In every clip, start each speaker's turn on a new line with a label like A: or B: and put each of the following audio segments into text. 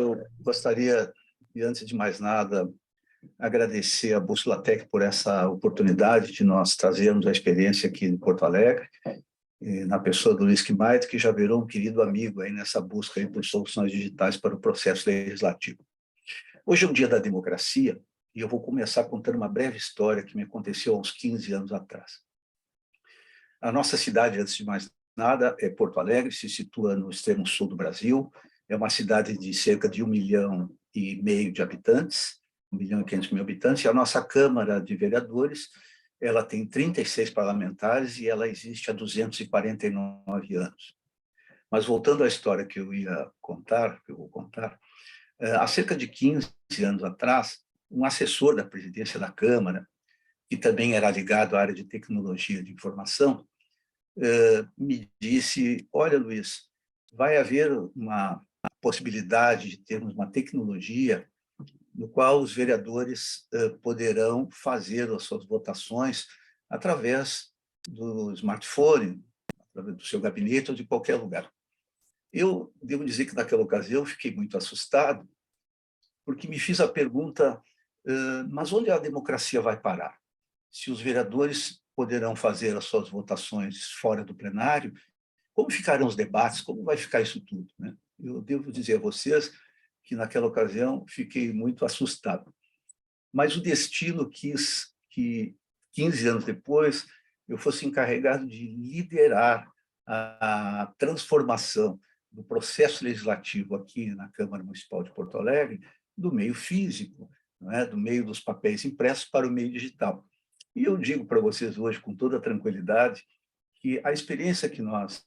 A: eu gostaria, e antes de mais nada, agradecer a Bússola Tech por essa oportunidade de nós trazermos a experiência aqui em Porto Alegre, na pessoa do Luiz Quimaito, que já virou um querido amigo aí nessa busca aí por soluções digitais para o processo legislativo. Hoje é um dia da democracia, e eu vou começar contando uma breve história que me aconteceu há uns 15 anos atrás. A nossa cidade, antes de mais nada, é Porto Alegre, se situa no extremo sul do Brasil, é uma cidade de cerca de 1,5 milhão de habitantes, 1,5 milhão habitantes, e a nossa Câmara de Vereadores, ela tem 36 parlamentares e ela existe há 249 anos. Mas voltando à história que eu vou contar, há cerca de 15 anos atrás, um assessor da presidência da Câmara, que também era ligado à área de tecnologia de informação, me disse: olha, Luiz, vai haver uma possibilidade de termos uma tecnologia no qual os vereadores poderão fazer as suas votações através do smartphone, através do seu gabinete ou de qualquer lugar. Eu devo dizer que, naquela ocasião, fiquei muito assustado, porque me fiz a pergunta, mas onde a democracia vai parar? Se os vereadores poderão fazer as suas votações fora do plenário, como ficarão os debates? Como vai ficar isso tudo, né? Eu devo dizer a vocês que, naquela ocasião, fiquei muito assustado. Mas o destino quis que, 15 anos depois, eu fosse encarregado de liderar a transformação do processo legislativo aqui na Câmara Municipal de Porto Alegre, do meio físico, não é? Do meio dos papéis impressos para o meio digital. E eu digo para vocês hoje, com toda a tranquilidade, que a experiência que nós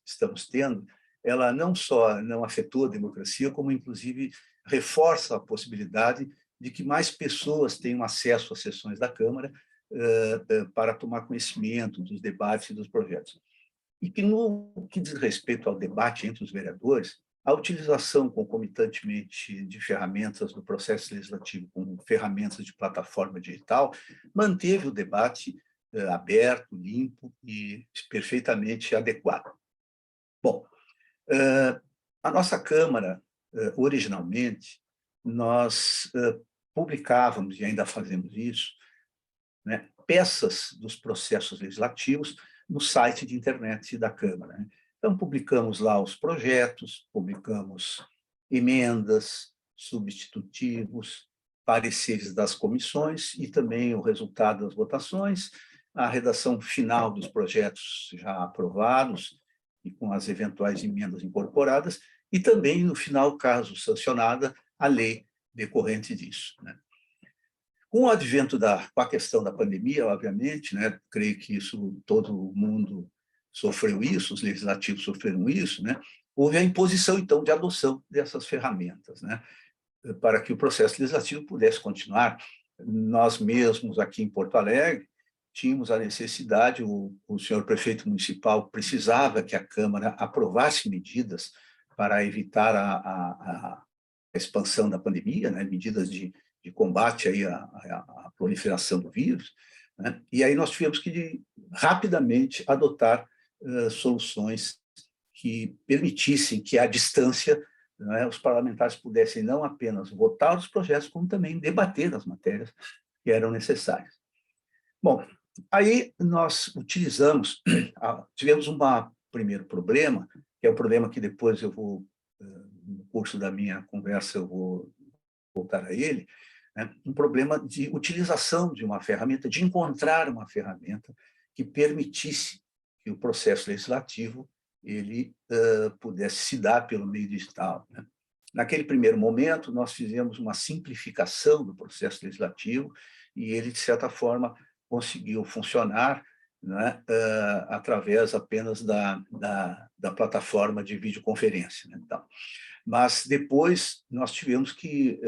A: estamos tendo, ela não só não afetou a democracia, como, inclusive, reforça a possibilidade de que mais pessoas tenham acesso às sessões da Câmara para tomar conhecimento dos debates e dos projetos. E que, no que diz respeito ao debate entre os vereadores, a utilização concomitantemente de ferramentas do processo legislativo, como ferramentas de plataforma digital, manteve o debate aberto, limpo e perfeitamente adequado. Bom, a nossa Câmara, originalmente, nós publicávamos, e ainda fazemos isso, né, peças dos processos legislativos no site de internet da Câmara, né? Então, publicamos lá os projetos, publicamos emendas, substitutivos, pareceres das comissões e também o resultado das votações, a redação final dos projetos já aprovados e com as eventuais emendas incorporadas, e também, no final, caso sancionada, a lei decorrente disso, né? Com o advento com a questão da pandemia, obviamente, né, creio que isso todo mundo sofreu isso, os legislativos sofreram isso, né, houve a imposição, então, de adoção dessas ferramentas, né, para que o processo legislativo pudesse continuar. Nós mesmos, aqui em Porto Alegre, tínhamos a necessidade, o senhor prefeito municipal precisava que a Câmara aprovasse medidas para evitar a expansão da pandemia, né, medidas de combate aí à proliferação do vírus, né? E aí nós tivemos que rapidamente adotar soluções que permitissem que, à distância, né, os parlamentares pudessem não apenas votar os projetos, como também debater as matérias que eram necessárias. Bom, aí nós utilizamos, tivemos um primeiro problema, que é um problema que depois eu vou, no curso da minha conversa, eu vou voltar a ele, né, um problema de utilização de uma ferramenta, de encontrar uma ferramenta que permitisse que o processo legislativo ele pudesse se dar pelo meio digital, né? Naquele primeiro momento, nós fizemos uma simplificação do processo legislativo e ele, de certa forma, conseguiu funcionar, né, através apenas da plataforma de videoconferência, né? Então, mas depois nós tivemos que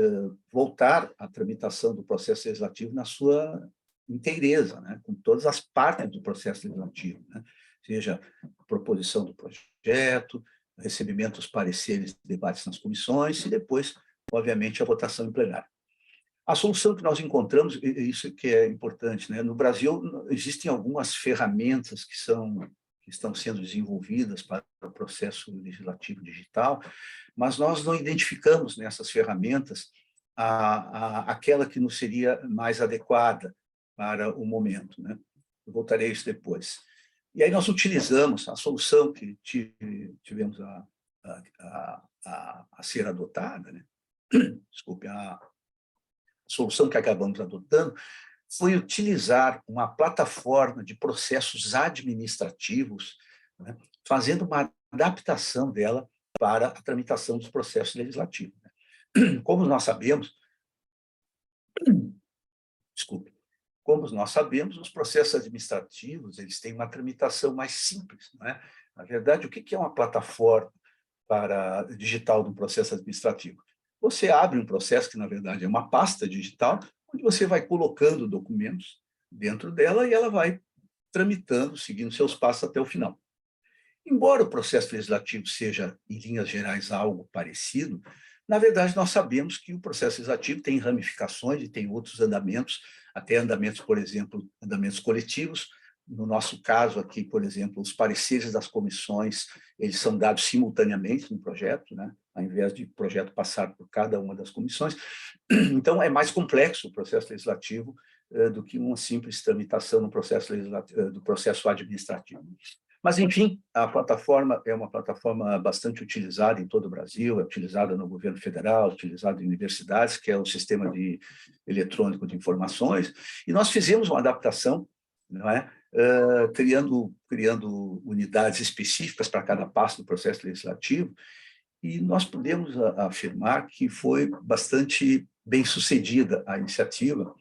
A: voltar à tramitação do processo legislativo na sua inteireza, né, com todas as partes do processo legislativo, né, seja a proposição do projeto, recebimento dos pareceres, debates nas comissões e depois, obviamente, a votação em plenário. A solução que nós encontramos, isso que é importante, né, no Brasil existem algumas ferramentas que são que estão sendo desenvolvidas para o processo legislativo digital, mas nós não identificamos nessas ferramentas aquela que nos seria mais adequada para o momento, né? Eu voltarei a isso depois. E aí nós utilizamos a solução que tivemos a ser adotada, né? Desculpe, a solução que acabamos adotando foi utilizar uma plataforma de processos administrativos, né, fazendo uma adaptação dela para a tramitação dos processos legislativos. Como nós sabemos, desculpe, como nós sabemos, os processos administrativos eles têm uma tramitação mais simples, não é? Na verdade, o que é uma plataforma para digital de um processo administrativo? Você abre um processo que, na verdade, é uma pasta digital, onde você vai colocando documentos dentro dela e ela vai tramitando, seguindo seus passos até o final. Embora o processo legislativo seja, em linhas gerais, algo parecido, na verdade, nós sabemos que o processo legislativo tem ramificações e tem outros andamentos, até andamentos, por exemplo, andamentos coletivos. No nosso caso aqui, por exemplo, os pareceres das comissões, eles são dados simultaneamente no projeto, né? Ao invés de o projeto passar por cada uma das comissões. Então, é mais complexo o processo legislativo do que uma simples tramitação no processo do processo administrativo. Mas, enfim, a plataforma é uma plataforma bastante utilizada em todo o Brasil, é utilizada no governo federal, utilizada em universidades, que é o sistema eletrônico de informações, e nós fizemos uma adaptação, não é? Criando unidades específicas para cada passo do processo legislativo, e nós podemos afirmar que foi bastante bem sucedida a iniciativa,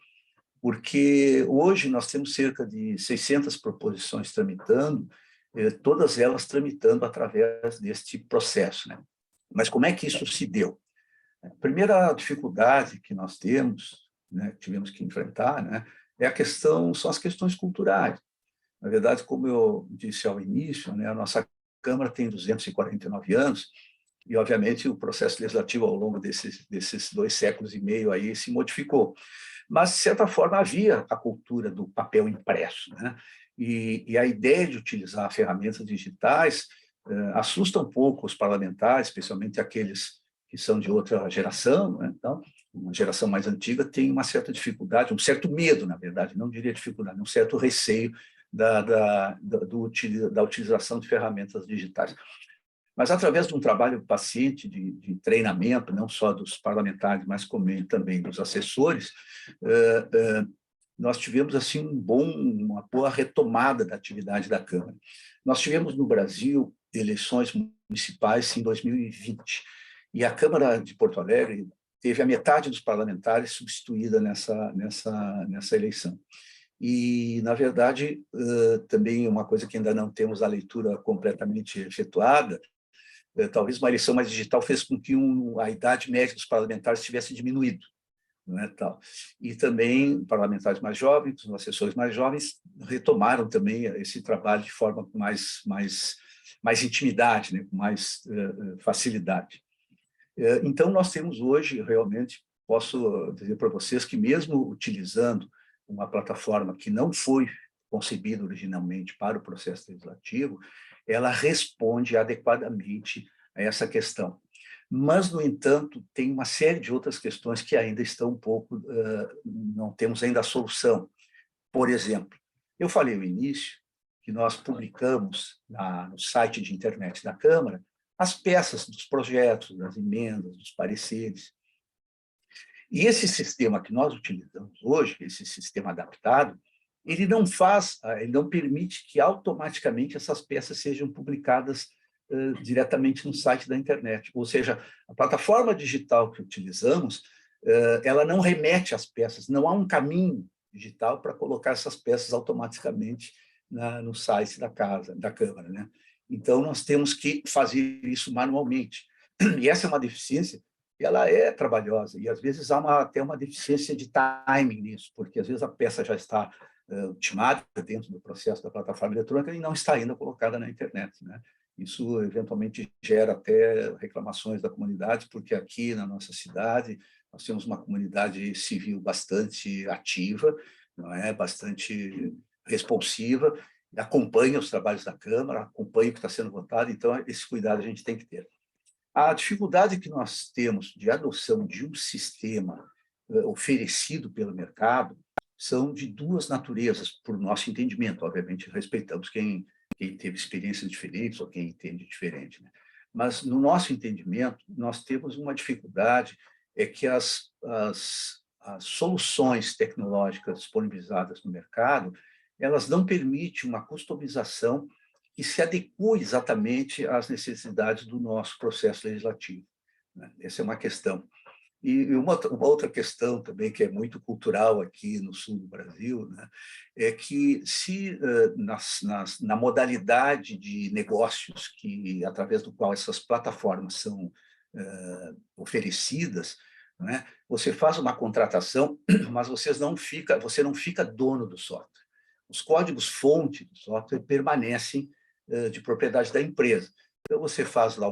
A: porque hoje nós temos cerca de 600 proposições tramitando, todas elas tramitando através deste processo, né? Mas como é que isso se deu? A primeira dificuldade que nós temos, né, tivemos que enfrentar, né, são as questões culturais. Na verdade, como eu disse ao início, né, a nossa Câmara tem 249 anos e, obviamente, o processo legislativo ao longo desses 2 séculos e meio aí se modificou. Mas, de certa forma, havia a cultura do papel impresso, né? E a ideia de utilizar ferramentas digitais assusta um pouco os parlamentares, especialmente aqueles que são de outra geração, né? Então, uma geração mais antiga tem uma certa dificuldade, um certo medo, na verdade, não diria dificuldade, um certo receio da utilização de ferramentas digitais. Mas, através de um trabalho paciente de treinamento, não só dos parlamentares, mas também dos assessores, nós tivemos assim uma boa retomada da atividade da Câmara. Nós tivemos no Brasil eleições municipais em 2020, e a Câmara de Porto Alegre teve a metade dos parlamentares substituída nessa eleição. E, na verdade, também uma coisa que ainda não temos a leitura completamente efetuada, talvez uma eleição mais digital fez com que a idade média dos parlamentares tivesse diminuído. Não é, tal. E também parlamentares mais jovens, os assessores mais jovens, retomaram também esse trabalho de forma com mais intimidade, né, com mais facilidade. Então, nós temos hoje, realmente, posso dizer para vocês que mesmo utilizando uma plataforma que não foi concebida originalmente para o processo legislativo, ela responde adequadamente a essa questão. Mas, no entanto, tem uma série de outras questões que ainda estão um pouco, não temos ainda a solução. Por exemplo, eu falei no início que nós publicamos no site de internet da Câmara as peças dos projetos, das emendas, dos pareceres. E esse sistema que nós utilizamos hoje, esse sistema adaptado, ele não permite que automaticamente essas peças sejam publicadas diretamente no site da internet. Ou seja, a plataforma digital que utilizamos, ela não remete às peças, não há um caminho digital para colocar essas peças automaticamente no site da Câmara, né? Então, nós temos que fazer isso manualmente. E essa é uma deficiência, ela é trabalhosa, e às vezes há até uma deficiência de timing nisso, porque às vezes a peça já está ultimada dentro do processo da plataforma eletrônica e não está ainda colocada na internet, né? Isso, eventualmente, gera até reclamações da comunidade, porque aqui na nossa cidade nós temos uma comunidade civil bastante ativa, não é? Bastante responsiva, acompanha os trabalhos da Câmara, acompanha o que está sendo votado, então esse cuidado a gente tem que ter. A dificuldade que nós temos de adoção de um sistema oferecido pelo mercado são de duas naturezas, por nosso entendimento. Obviamente, respeitamos quem teve experiências diferentes ou quem entende diferente, né? Mas, no nosso entendimento, nós temos uma dificuldade, é que as soluções tecnológicas disponibilizadas no mercado, elas não permitem uma customização que se adeque exatamente às necessidades do nosso processo legislativo, né? Essa é uma questão. E uma outra questão também, que é muito cultural aqui no sul do Brasil, né, é que se na modalidade de negócios que através do qual essas plataformas são oferecidas, né, você faz uma contratação, mas você não fica dono do software. Os códigos-fonte do software permanecem de propriedade da empresa. Então, você faz lá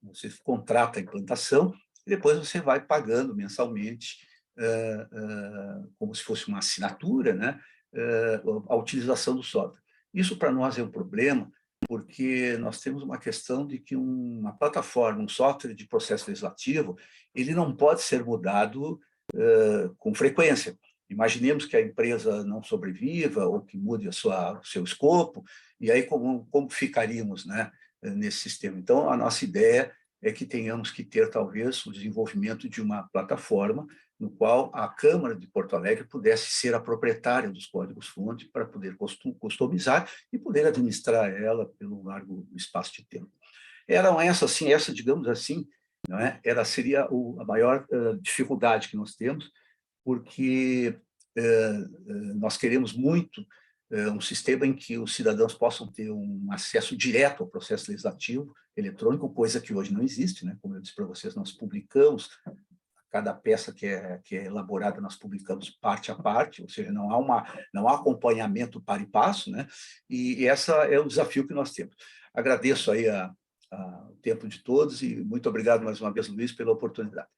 A: você contrata a implantação, e depois você vai pagando mensalmente, como se fosse uma assinatura, né, a utilização do software. Isso, para nós, é um problema, porque nós temos uma questão de que uma plataforma, um software de processo legislativo, ele não pode ser mudado com frequência. Imaginemos que a empresa não sobreviva ou que mude o seu escopo, e aí como ficaríamos, né, nesse sistema? Então, a nossa ideia é que tenhamos que ter, talvez, o desenvolvimento de uma plataforma no qual a Câmara de Porto Alegre pudesse ser a proprietária dos códigos-fonte para poder customizar e poder administrar ela pelo largo espaço de tempo. Eram digamos assim, não é? Seria a maior dificuldade que nós temos, porque nós queremos muito um sistema em que os cidadãos possam ter um acesso direto ao processo legislativo eletrônico, coisa que hoje não existe, né? Como eu disse para vocês, nós publicamos cada peça que é elaborada, nós publicamos parte a parte, ou seja, não há acompanhamento para e passo, né? E esse é o desafio que nós temos. Agradeço aí o tempo de todos e muito obrigado mais uma vez, Luiz, pela oportunidade.